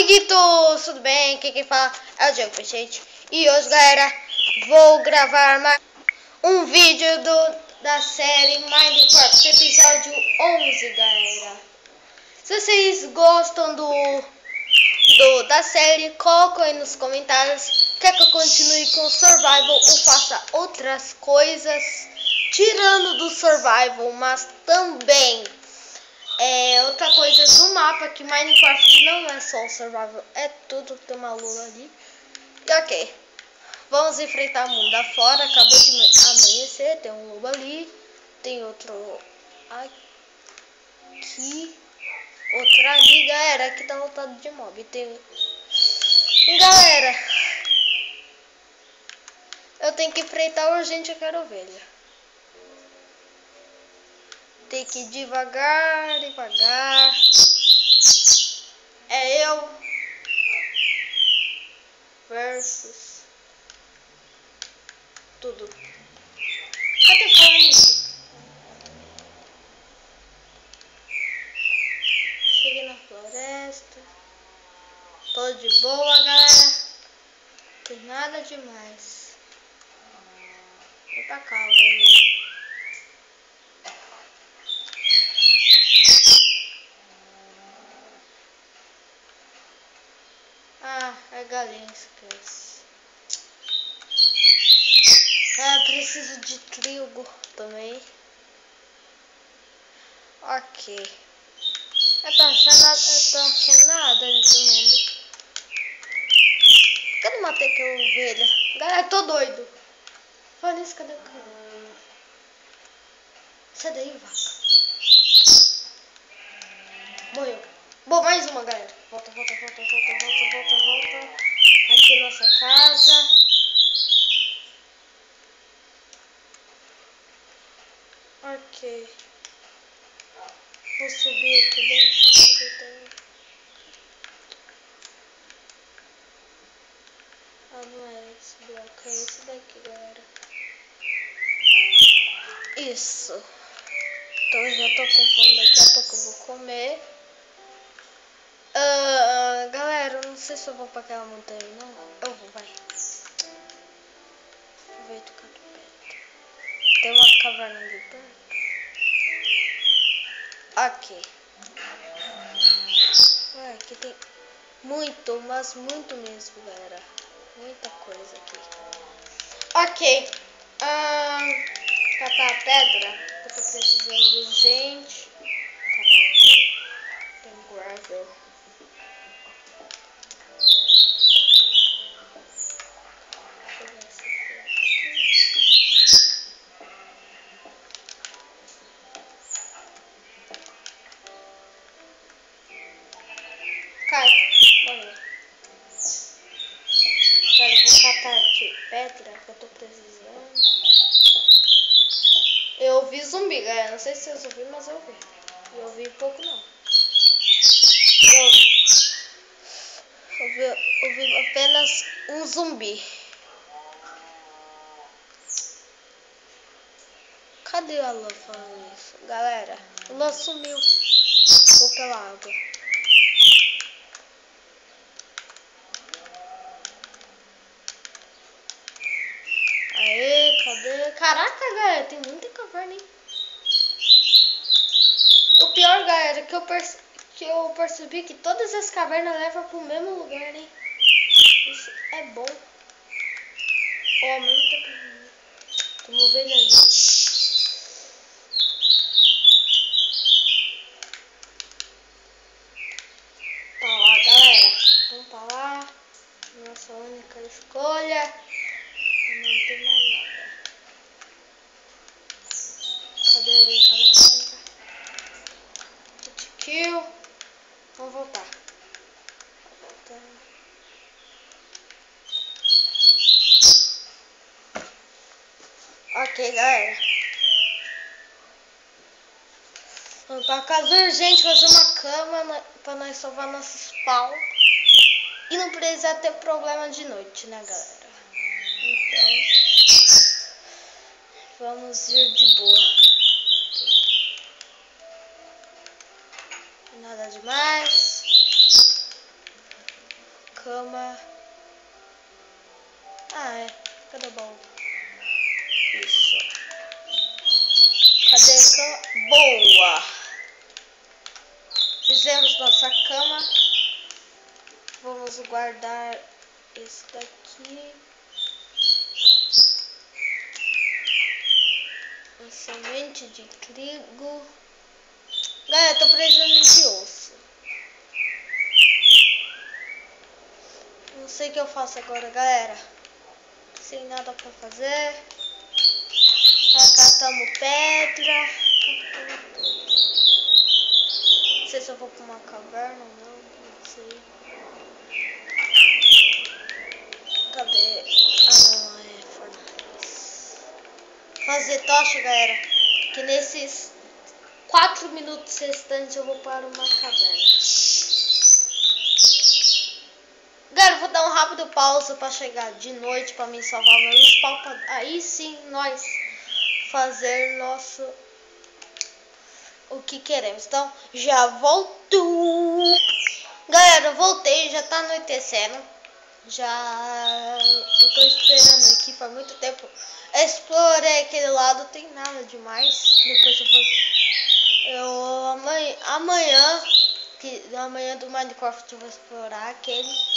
amiguitos, tudo bem? Quem fala é o Diego Peixete. E hoje, galera, vou gravar mais um vídeo da série Minecraft, episódio 11, galera. Se vocês gostam da série, coloquem aí nos comentários. Quer que eu continue com o Survival ou faça outras coisas, tirando do Survival, mas também... outra coisa do mapa, que Minecraft não é só o survival, é tudo. Tem uma lula ali. E ok, vamos enfrentar o mundo afora. Acabou de amanhecer, tem um lobo ali, tem outro aqui, outro ali, galera. Aqui tá lotado de mob. Galera, eu tenho que enfrentar urgente aquela ovelha. Tem que ir devagar, devagar. É eu versus tudo. Cadê falando isso? Cheguei na floresta. Tô de boa, galera. Não tem nada demais. Vem pra cá, velho. Ah, é galinha, esquece. Preciso de trigo também. Ok. Eu tô achando nada nesse mundo. Por que eu não matei aquela ovelha? Galera, eu tô doido. Olha isso, cadê o cara? Sai daí, vaca. Morreu. Bom, mais uma, galera. Volta. Aqui é nossa casa. Ok. Vou subir aqui bem rápido. Ah, não é esse bloco, é esse daqui, galera. Isso. Então eu já tô com fome, daqui a pouco eu vou comer. Galera, eu não sei se eu vou pra aquela montanha, não. Eu vou, vai. Aproveito que eu tô perto. Tem uma caverna ali perto. Ok. Aqui tem muito, mas muito mesmo, galera. Muita coisa aqui. Ok. Catar a pedra. Eu tô precisando urgente. Catar aqui. Tem gravel. Cai. Morreu. Agora eu vou catar aqui pedra que eu tô precisando. Eu ouvi zumbi, galera. Não sei se vocês ouviram, mas eu ouvi. Eu ouvi pouco, não. Eu ouvi apenas um zumbi. Cadê a Lua falando isso? Galera, a Lua sumiu. Ou pela água. Aê, cadê? Caraca, galera, tem muita caverna, hein? O pior, galera, que eu percebi que todas as cavernas levam pro mesmo lugar, né? Isso é bom. Ó, ao mesmo tempo. Tô movendo ali. Pra lá, galera. Vamos pra lá. Nossa única escolha. Não tem mais nada. Cadê ele? Cadê? Hit kill. Vamos voltar. Ok, galera. Vamos pra casa urgente fazer uma cama pra nós salvar nossos spawn. E não precisa ter problema de noite, né, galera? Então, vamos ir de boa. Nada demais. cama. Ah, é. Cadê o baú? Isso. Cadê a cama? Boa! Fizemos nossa cama. Vamos guardar esse daqui. Uma semente de trigo. Galera, tô precisando de osso. Não sei o que eu faço agora, galera. Sem nada pra fazer. Catamos pedra. Não sei se eu vou pra uma caverna ou não sei. Cadê? Ah, não, é fornalha. Fazer tocha, galera. Que nesses 4 minutos restantes eu vou para uma caverna. Galera, eu vou dar um rápido pausa para chegar de noite para mim salvar meu spawn. Aí sim nós fazer nosso o que queremos. Então já volto. Galera, eu voltei, já tá anoitecendo. Já eu tô esperando aqui faz muito tempo. Explorei aquele lado, tem nada demais. Depois amanhã do Minecraft eu vou explorar aquele.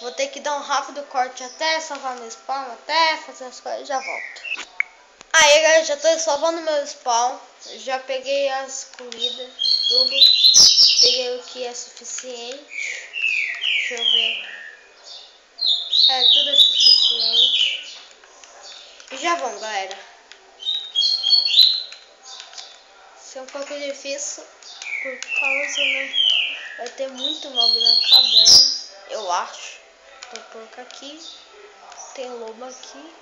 Vou ter que dar um rápido corte até salvar meu spawn, até fazer as coisas e já volto. Aí galera, já tô salvando meu spawn. Já peguei as comidas, tudo. Peguei o que é suficiente. Deixa eu ver. É, tudo é suficiente. E já vamos, galera. Isso é um pouco difícil por causa, né? Vai ter muito mob na caverna, eu acho. Vou colocar aqui. Tem lobo aqui.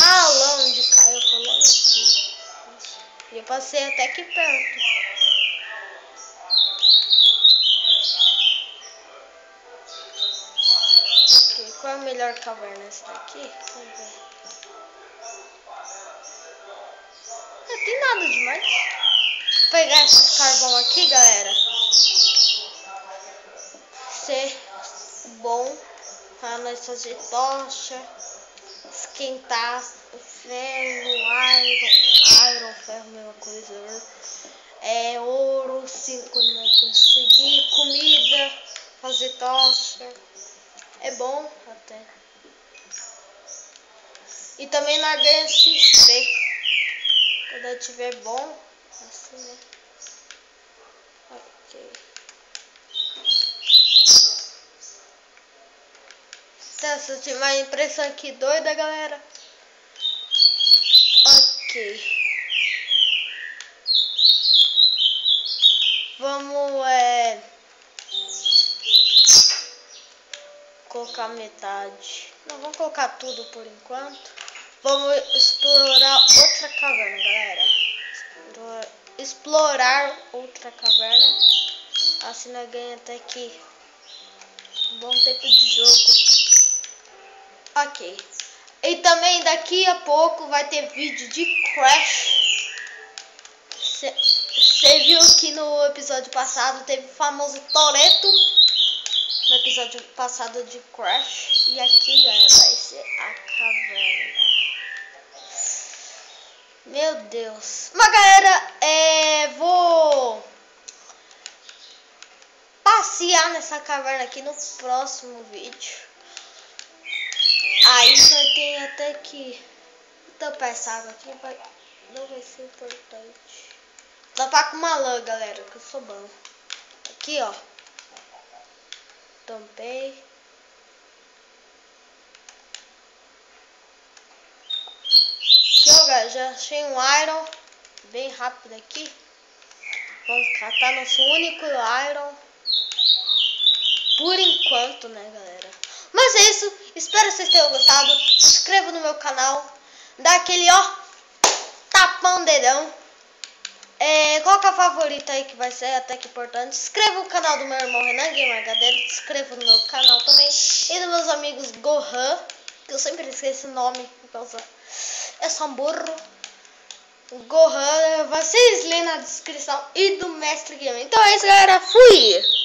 Ah, lá onde caiu, foi lá aqui. E eu passei até aqui perto. Ok, qual é a melhor caverna? Essa daqui? Vamos ver. Não tem nada demais. Vou pegar esses carvão aqui, galera. Ser bom para nós fazer tocha, esquentar ferro, iron, ferro, mesma coisa. É ouro, sim, quando nós conseguir comida, fazer tocha. É bom até. E também nós ganhamos XP. Quando tiver bom, assim, né? Ok. Então, se eu tiver uma impressão aqui doida, galera. Ok. Vamos, colocar metade. Não, vamos colocar tudo por enquanto. Vamos explorar outra caverna, galera. Explorar outra caverna. Assim nós ganhamos até aqui um bom tempo de jogo. Ok. E também daqui a pouco vai ter vídeo de Crash. Você viu que no episódio passado teve o famoso Toretto. No episódio passado de Crash. E aqui, galera, vai ser a caverna. Meu Deus. Mas, galera, vou passear nessa caverna aqui no próximo vídeo. Aí nós tem até que tampar essa água aqui. Não vai ser importante. Tampar com uma lã, galera, que eu sou bom. Aqui, ó. Tampei. Aqui, ó, galera, já achei um iron bem rápido aqui. Vamos catar nosso único iron. Por enquanto, né, galera? Mas é isso. Espero que vocês tenham gostado. Se inscreva no meu canal. Dá aquele, ó, tapão dedão. Qual que é a favorita aí que vai ser até que importante. Se inscreva no canal do meu irmão Renan Gamer HD. Se inscreva no meu canal também. E dos meus amigos Gohan. Que eu sempre esqueço o nome. Por causa... Eu sou um burro. O Gohan. Vocês lêem na descrição. E do Mestre Gamer. Então é isso, galera. Fui!